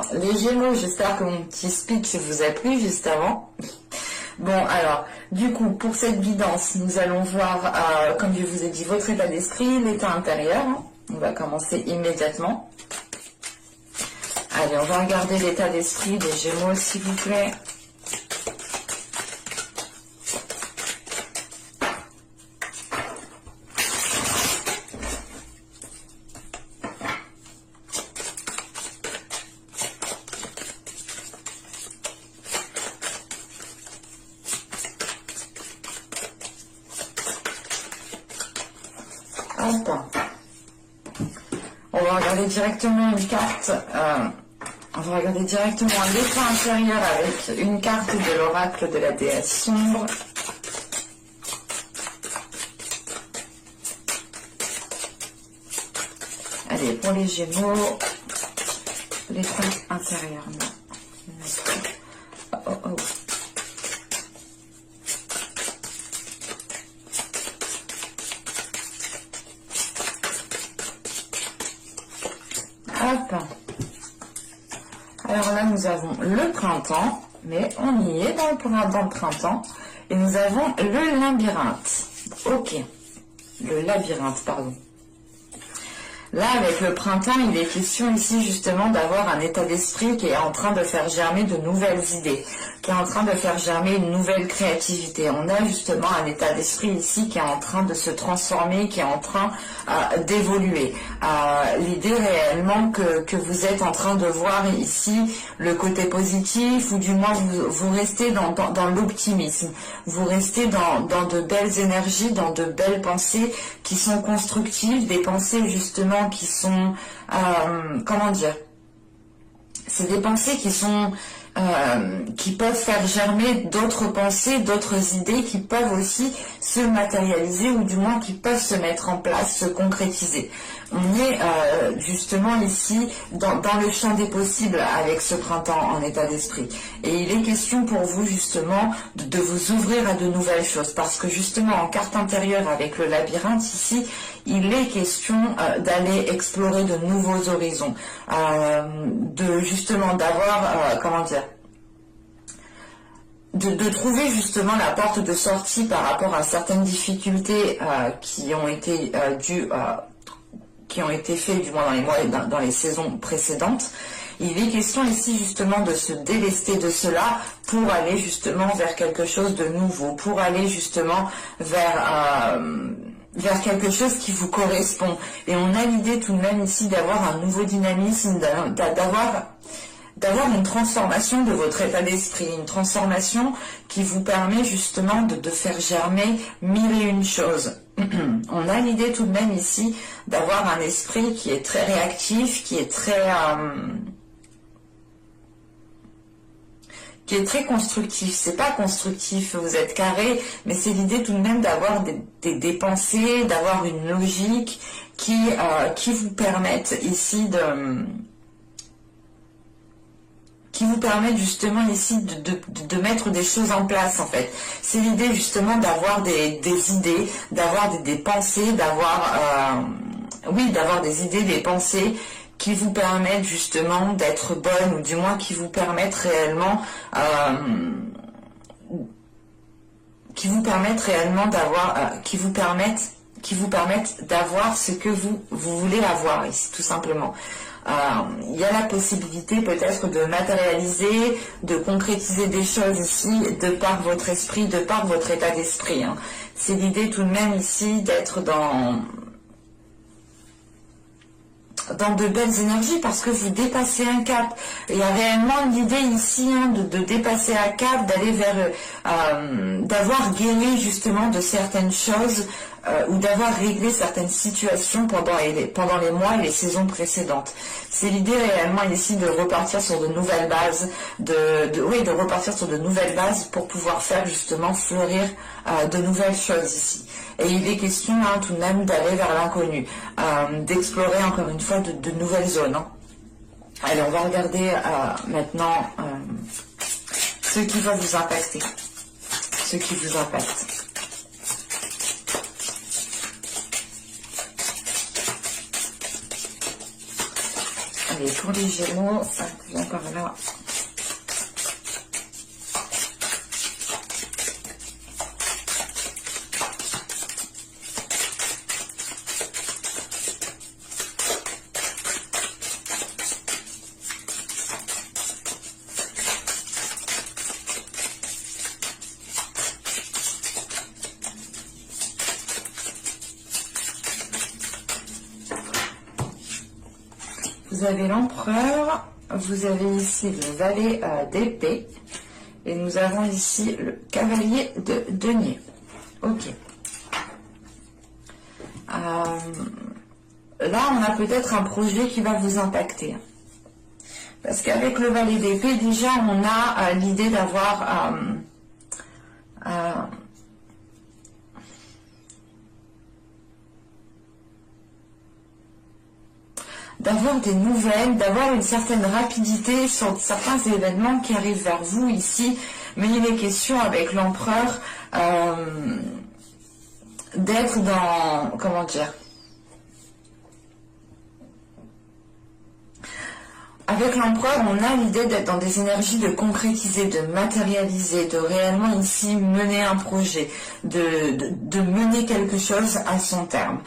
Alors, les Gémeaux, j'espère que mon petit speech vous a plu juste avant. Bon, alors, du coup, pour cette guidance, nous allons voir, comme je vous ai dit, votre état d'esprit, l'état intérieur. On va commencer immédiatement. Allez, on va regarder l'état d'esprit des Gémeaux, s'il vous plaît. On va regarder directement une carte, on va regarder directement l'état intérieur avec une carte de l'oracle de la déesse sombre. Allez, pour les Gémeaux, l'état intérieur, non. Oh, oh, oh. Hop. Alors là, nous avons le printemps, mais on y est dans le printemps. Et nous avons le labyrinthe. Ok. Le labyrinthe, pardon. Là, avec le printemps, il est question ici justement d'avoir un état d'esprit qui est en train de faire germer de nouvelles idées, qui est en train de faire germer une nouvelle créativité. On a justement un état d'esprit ici qui est en train de se transformer, qui est en train d'évoluer. L'idée réellement que vous êtes en train de voir ici le côté positif, ou du moins vous restez dans l'optimisme, vous restez dans de belles énergies, dans de belles pensées qui sont constructives, des pensées justement qui sont, comment dire, c'est des pensées qui sont, qui peuvent faire germer d'autres pensées, d'autres idées qui peuvent aussi se matérialiser, ou du moins qui peuvent se mettre en place, se concrétiser. On est justement ici dans le champ des possibles avec ce printemps en état d'esprit. Et il est question pour vous justement de vous ouvrir à de nouvelles choses. Parce que justement en carte intérieure avec le labyrinthe ici, il est question d'aller explorer de nouveaux horizons. De justement d'avoir, comment dire, de trouver justement la porte de sortie par rapport à certaines difficultés qui ont été dues qui ont été faits du moins dans les mois et dans les saisons précédentes. Il est question ici justement de se délester de cela pour aller justement vers quelque chose de nouveau, pour aller justement vers quelque chose qui vous correspond. Et on a l'idée tout de même ici d'avoir un nouveau dynamisme, d'avoir une transformation de votre état d'esprit, une transformation qui vous permet justement de faire germer mille et une choses. On a l'idée tout de même ici d'avoir un esprit qui est très réactif, qui est très constructif. C'est pas constructif, vous êtes carré, mais c'est l'idée tout de même d'avoir des pensées, d'avoir une logique qui vous permettent ici qui vous permettent justement ici de mettre des choses en place en fait. C'est l'idée justement d'avoir des idées, d'avoir des pensées, d'avoir des idées, des pensées qui vous permettent justement d'être bonnes, ou du moins qui vous permettent réellement d'avoir qui vous permettent d'avoir ce que vous voulez avoir ici, tout simplement. Il y a la possibilité peut-être de matérialiser, de concrétiser des choses ici de par votre esprit, de par votre état d'esprit. Hein. C'est l'idée tout de même ici d'être dans de belles énergies parce que vous dépassez un cap. Il y a réellement l'idée ici de dépasser un cap, d'aller vers d'avoir guéri justement de certaines choses ou d'avoir réglé certaines situations pendant les mois et les saisons précédentes. C'est l'idée réellement ici de repartir sur de nouvelles bases, de repartir sur de nouvelles bases pour pouvoir faire justement fleurir de nouvelles choses ici. Et il est question tout de même d'aller vers l'inconnu, d'explorer encore une fois de nouvelles zones. Hein. Allez, on va regarder maintenant ce qui va vous impacter, ce qui vous impacte. Allez, pour les Gémeaux, ça vient par là. Vous avez l'empereur, vous avez ici le valet d'épée et nous avons ici le cavalier de denier. Ok. Là, on a peut-être un projet qui va vous impacter. Parce qu'avec le valet d'épée, déjà, on a l'idée d'avoir... d'avoir des nouvelles, d'avoir une certaine rapidité sur certains événements qui arrivent vers vous ici. Mais il est question avec l'empereur d'être dans... Comment dire? Avec l'empereur, on a l'idée d'être dans des énergies de concrétiser, de matérialiser, de réellement ici mener un projet, de mener quelque chose à son terme.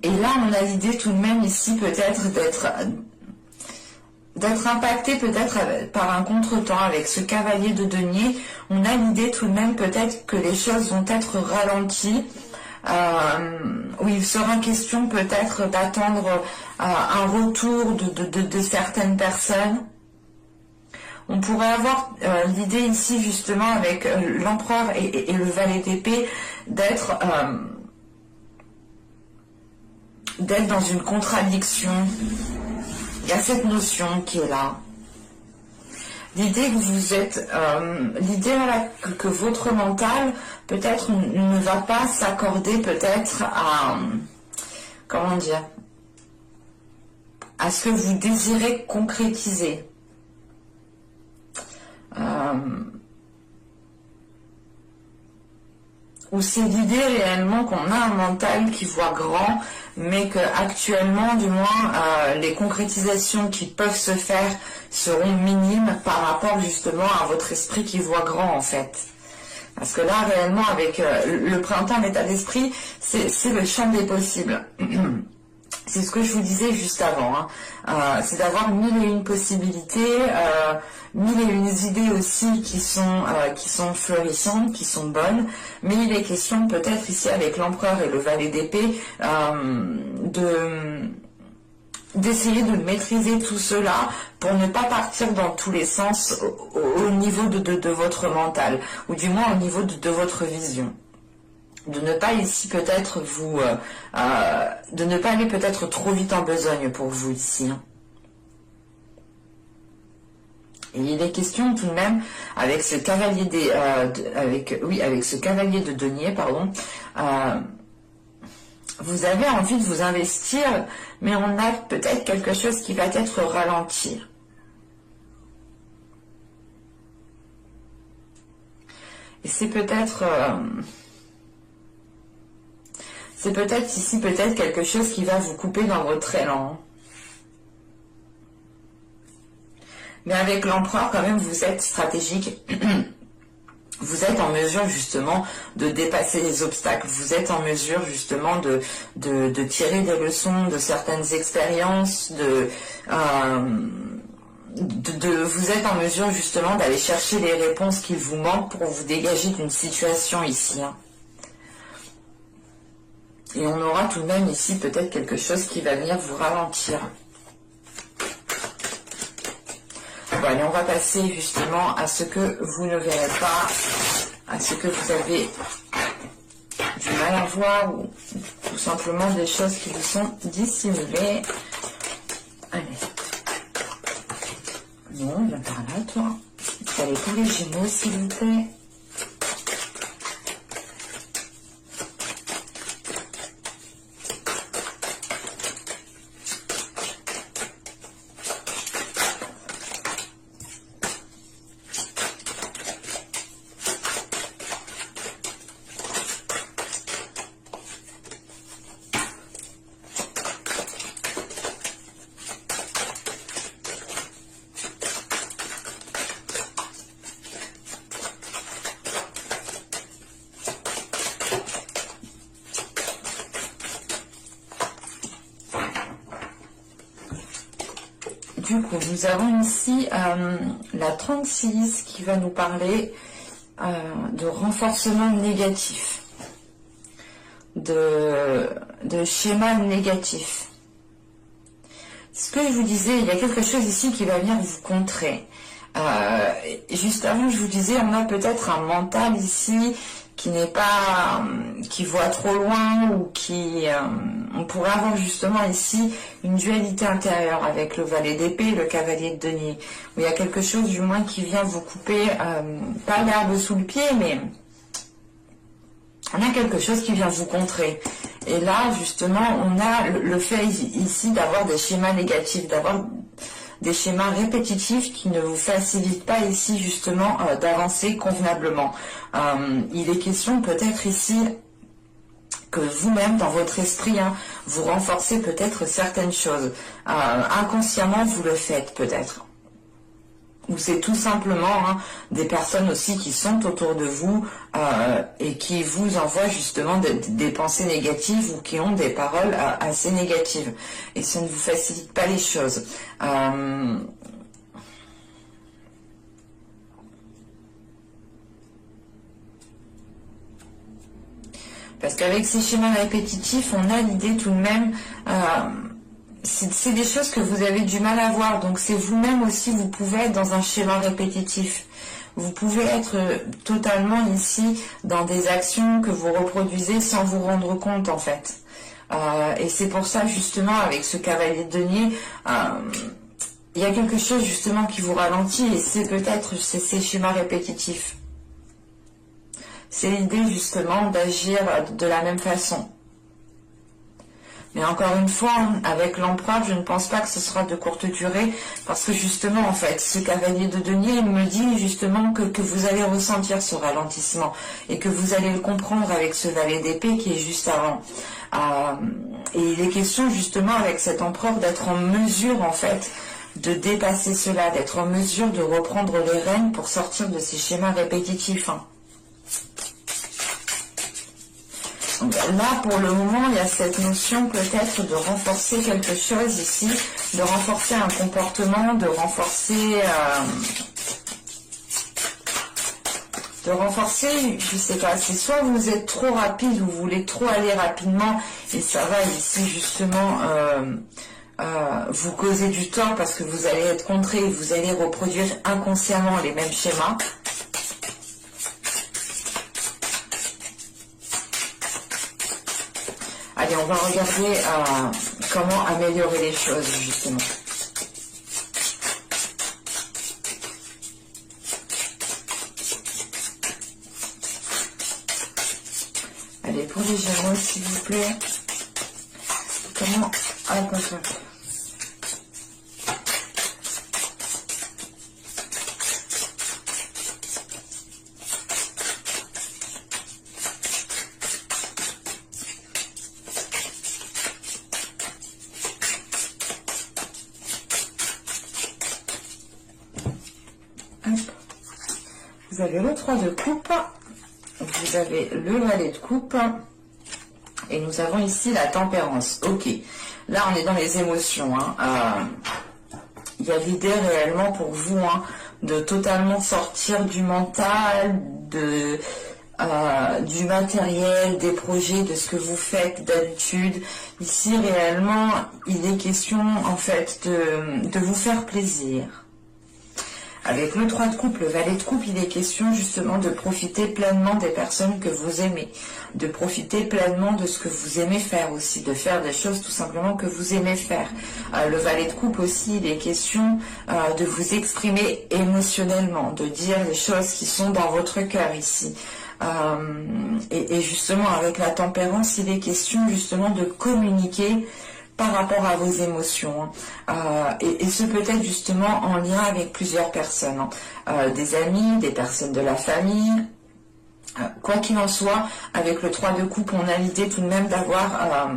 Et là, on a l'idée tout de même ici peut-être d'être impacté peut-être par un contretemps avec ce cavalier de denier. On a l'idée tout de même peut-être que les choses vont être ralenties. Où il sera question peut-être d'attendre un retour de certaines personnes. On pourrait avoir l'idée ici justement avec l'empereur et le valet d'épée d'être dans une contradiction. Il y a cette notion qui est là. L'idée que vous êtes, l'idée voilà, que votre mental peut-être ne va pas s'accorder peut-être à, comment dire, à ce que vous désirez concrétiser. Ou c'est l'idée réellement qu'on a un mental qui voit grand, mais que actuellement, du moins, les concrétisations qui peuvent se faire seront minimes par rapport justement à votre esprit qui voit grand en fait. Parce que là, réellement, avec le printemps en état d'esprit, c'est le champ des possibles. C'est ce que je vous disais juste avant. Hein. C'est d'avoir 1001 possibilités, 1001 idées aussi qui sont florissantes, qui sont bonnes. Mais il est question peut-être ici avec l'empereur et le valet d'épée d'essayer de maîtriser tout cela pour ne pas partir dans tous les sens au niveau de votre mental, ou du moins au niveau de votre vision. De ne pas ici peut-être de ne pas aller peut-être trop vite en besogne pour vous ici. Hein. Et il est question tout de même avec ce cavalier avec ce cavalier de denier, pardon. Vous avez envie de vous investir, mais on a peut-être quelque chose qui va être ralenti. Et c'est peut-être ici peut-être quelque chose qui va vous couper dans votre élan. Mais avec l'empereur, quand même, vous êtes stratégique. Vous êtes en mesure justement de dépasser les obstacles. Vous êtes en mesure justement de tirer des leçons de certaines expériences, vous êtes en mesure justement d'aller chercher les réponses qu'il vous manque pour vous dégager d'une situation ici. Hein. Et on aura tout de même ici peut-être quelque chose qui va venir vous ralentir. Bon, allez, on va passer justement à ce que vous ne verrez pas, à ce que vous avez du mal à voir, ou tout simplement des choses qui vous sont dissimulées. Allez. Non, viens par là, toi. Allez, pour les Gémeaux, s'il vous plaît. du coup, nous avons ici la 36 qui va nous parler de renforcement négatif, de schéma négatif. Ce que je vous disais, il y a quelque chose ici qui va venir vous contrer. Juste avant, je vous disais, on a peut-être un mental ici qui n'est pas, qui voit trop loin, ou qui, on pourrait avoir justement ici une dualité intérieure avec le valet d'épée, le cavalier de denier, où il y a quelque chose du moins qui vient vous couper, pas l'herbe sous le pied, mais on a quelque chose qui vient vous contrer. Et là, justement, on a le fait ici d'avoir des schémas négatifs, d'avoir des schémas répétitifs qui ne vous facilitent pas ici, justement, d'avancer convenablement. Il est question peut-être ici que vous-même, dans votre esprit, vous renforcez peut-être certaines choses. Inconsciemment, vous le faites peut-être. Ou c'est tout simplement des personnes aussi qui sont autour de vous et qui vous envoient justement des pensées négatives, ou qui ont des paroles assez négatives. Et ça ne vous facilite pas les choses. Parce qu'avec ces schémas répétitifs, on a l'idée tout de même... c'est des choses que vous avez du mal à voir, donc c'est vous-même aussi, vous pouvez être dans un schéma répétitif. Vous pouvez être totalement ici dans des actions que vous reproduisez sans vous rendre compte en fait. Et c'est pour ça justement avec ce cavalier de denier, il y a quelque chose justement qui vous ralentit, et c'est peut-être ces schémas répétitifs. C'est l'idée justement d'agir de la même façon. Mais encore une fois, avec l'empereur, je ne pense pas que ce sera de courte durée, parce que justement, en fait, ce cavalier de denier me dit justement que vous allez ressentir ce ralentissement, et que vous allez le comprendre avec ce valet d'épée qui est juste avant. Et il est question justement avec cet empereur d'être en mesure, en fait, de dépasser cela, d'être en mesure de reprendre les rênes pour sortir de ces schémas répétitifs. Donc là, pour le moment, il y a cette notion peut-être de renforcer quelque chose ici, de renforcer un comportement, de renforcer, je sais pas, c'est soit vous êtes trop rapide, ou vous voulez trop aller rapidement, et ça va ici justement vous causer du tort, parce que vous allez être contré, et vous allez reproduire inconsciemment les mêmes schémas. Allez, on va regarder comment améliorer les choses, justement. Allez, pour les Gémeaux, s'il vous plaît. Comment accompagner ? Vous avez le 3 de coupe, vous avez le valet de coupe, et nous avons ici la tempérance. Ok, là on est dans les émotions. Il y a l'idée réellement pour vous de totalement sortir du mental, du matériel, des projets, de ce que vous faites d'habitude. Ici réellement, il est question en fait de vous faire plaisir. Avec le 3 de coupe, le valet de coupe, il est question justement de profiter pleinement des personnes que vous aimez, de profiter pleinement de ce que vous aimez faire aussi, de faire des choses tout simplement que vous aimez faire. Le valet de coupe aussi, il est question de vous exprimer émotionnellement, de dire les choses qui sont dans votre cœur ici. Et justement, avec la tempérance, il est question justement de communiquer par rapport à vos émotions, et ce peut être justement en lien avec plusieurs personnes, des amis, des personnes de la famille, quoi qu'il en soit. Avec le 3 de coupe, on a l'idée tout de même d'avoir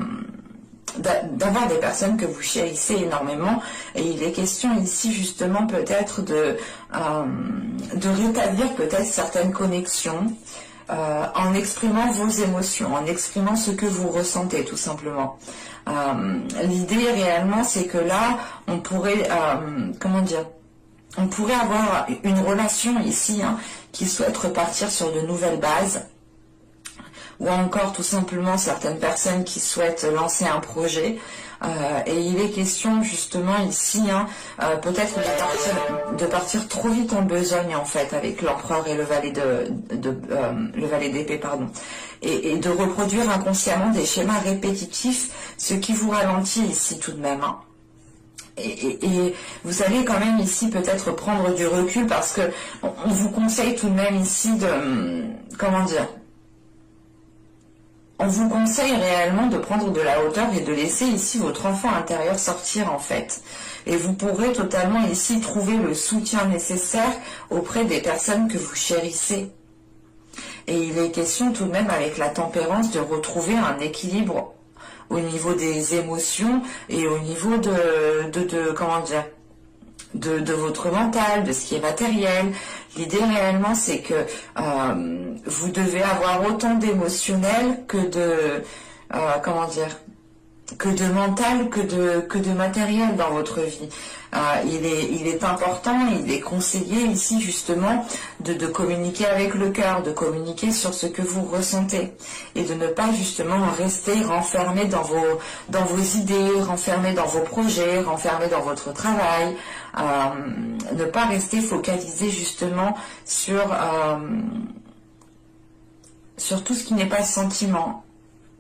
des personnes que vous chérissez énormément, et il est question ici justement peut-être de rétablir peut-être certaines connexions, en exprimant vos émotions, en exprimant ce que vous ressentez tout simplement. L'idée réellement, c'est que là, on pourrait, comment dire, on pourrait avoir une relation ici qui souhaite repartir sur de nouvelles bases, ou encore tout simplement certaines personnes qui souhaitent lancer un projet. Et il est question justement ici peut-être de partir trop vite en besogne en fait avec l'empereur et le valet le valet d'épée, pardon, et de reproduire inconsciemment des schémas répétitifs, ce qui vous ralentit ici tout de même. Et vous allez quand même ici peut-être prendre du recul parce que on vous conseille tout de même ici de, comment dire, on vous conseille réellement de prendre de la hauteur et de laisser ici votre enfant intérieur sortir en fait. Et vous pourrez totalement ici trouver le soutien nécessaire auprès des personnes que vous chérissez. Et il est question tout de même avec la tempérance de retrouver un équilibre au niveau des émotions et au niveau comment dire, de votre mental, de ce qui est matériel. L'idée réellement, c'est que vous devez avoir autant d'émotionnel que de, comment dire, que de mental, que de matériel dans votre vie. Il est important, il est conseillé ici justement de communiquer avec le cœur, de communiquer sur ce que vous ressentez et de ne pas justement rester renfermé dans vos idées, renfermé dans vos projets, renfermé dans votre travail, ne pas rester focalisé justement sur tout ce qui n'est pas sentiment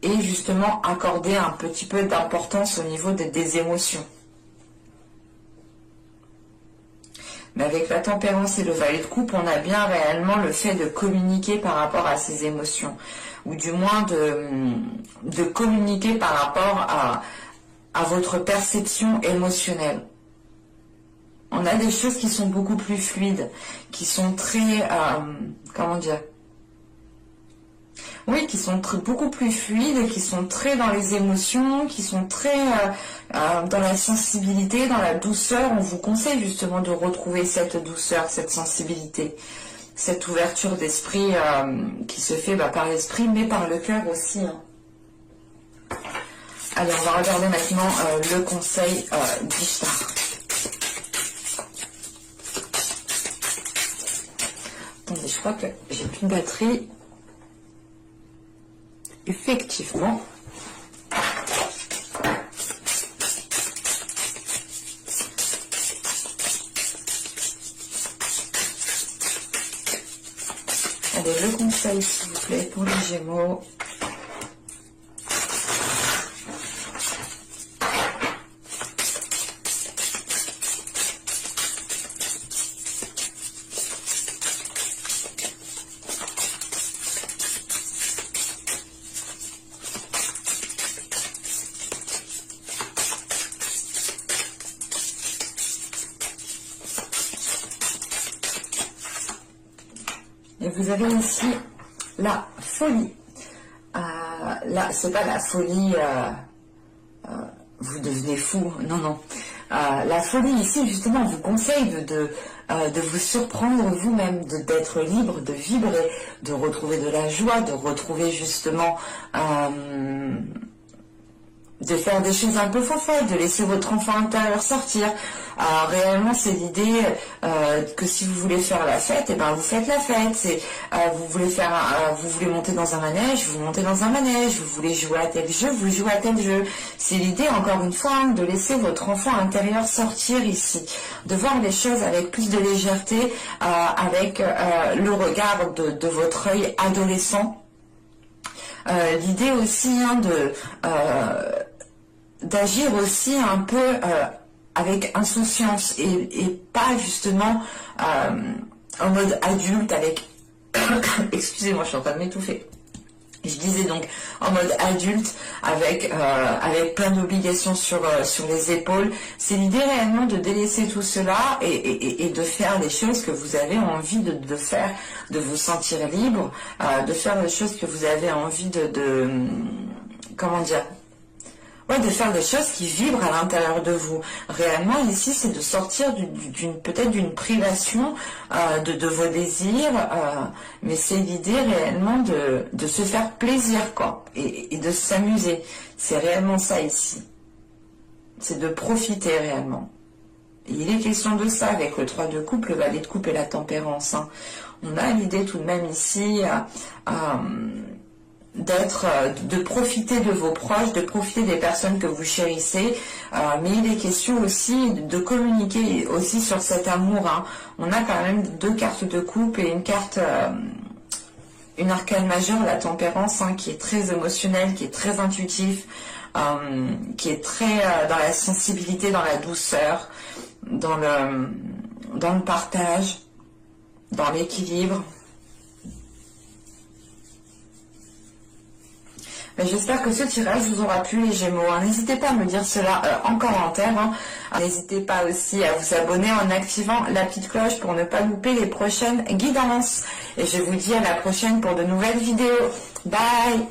et justement accorder un petit peu d'importance au niveau des émotions. Mais avec la tempérance et le valet de coupe, on a bien réellement le fait de communiquer par rapport à ces émotions, ou du moins de communiquer par rapport à votre perception émotionnelle. On a des choses qui sont beaucoup plus fluides, qui sont très, comment dire, oui, qui sont beaucoup plus fluides, qui sont très dans les émotions, qui sont très dans la sensibilité, dans la douceur. On vous conseille justement de retrouver cette douceur, cette sensibilité, cette ouverture d'esprit qui se fait par l'esprit, mais par le cœur aussi. Allez, on va regarder maintenant le conseil d'Ishtar. Attendez, je crois que j'ai plus de batterie. Effectivement. Allez, le conseil, s'il vous plaît, pour les Gémeaux. Et vous avez ici la folie. Là, c'est pas la folie, vous devenez fou. Non, non. La folie ici, justement, on vous conseille de vous surprendre vous-même, d'être libre, de vibrer, de retrouver de la joie, de retrouver justement, de faire des choses un peu folles, de laisser votre enfant intérieur sortir. Réellement, c'est l'idée que si vous voulez faire la fête, et ben vous faites la fête. C'est vous voulez monter dans un manège, vous montez dans un manège. Vous voulez jouer à tel jeu, vous jouez à tel jeu. C'est l'idée, encore une fois, de laisser votre enfant intérieur sortir ici, de voir les choses avec plus de légèreté, avec le regard de votre œil adolescent. L'idée aussi d'agir aussi un peu avec insouciance et pas justement en mode adulte avec excusez-moi, je suis en train de m'étouffer. Je disais donc en mode adulte avec plein d'obligations sur les épaules. C'est l'idée réellement de délaisser tout cela et de faire les choses que vous avez envie de faire, de vous sentir libre, de faire les choses que vous avez envie comment dire, Ouais, de faire des choses qui vibrent à l'intérieur de vous. Réellement, ici, c'est de sortir peut-être d'une privation de vos désirs, mais c'est l'idée réellement de se faire plaisir, quoi, et de s'amuser. C'est réellement ça ici. C'est de profiter réellement. Et il est question de ça avec le 3 de coupe, le valet de coupe et la tempérance. Hein. On a l'idée tout de même ici de profiter de vos proches, de profiter des personnes que vous chérissez, mais il est question aussi de communiquer aussi sur cet amour. Hein. On a quand même 2 cartes de coupe et une carte, une arcane majeure, la tempérance, hein, qui est très émotionnelle, qui est très intuitif, qui est très dans la sensibilité, dans la douceur, dans le partage, dans l'équilibre. J'espère que ce tirage vous aura plu, les Gémeaux. N'hésitez pas à me dire cela en commentaire. Hein. N'hésitez pas aussi à vous abonner en activant la petite cloche pour ne pas louper les prochaines guidances. Et je vous dis à la prochaine pour de nouvelles vidéos. Bye!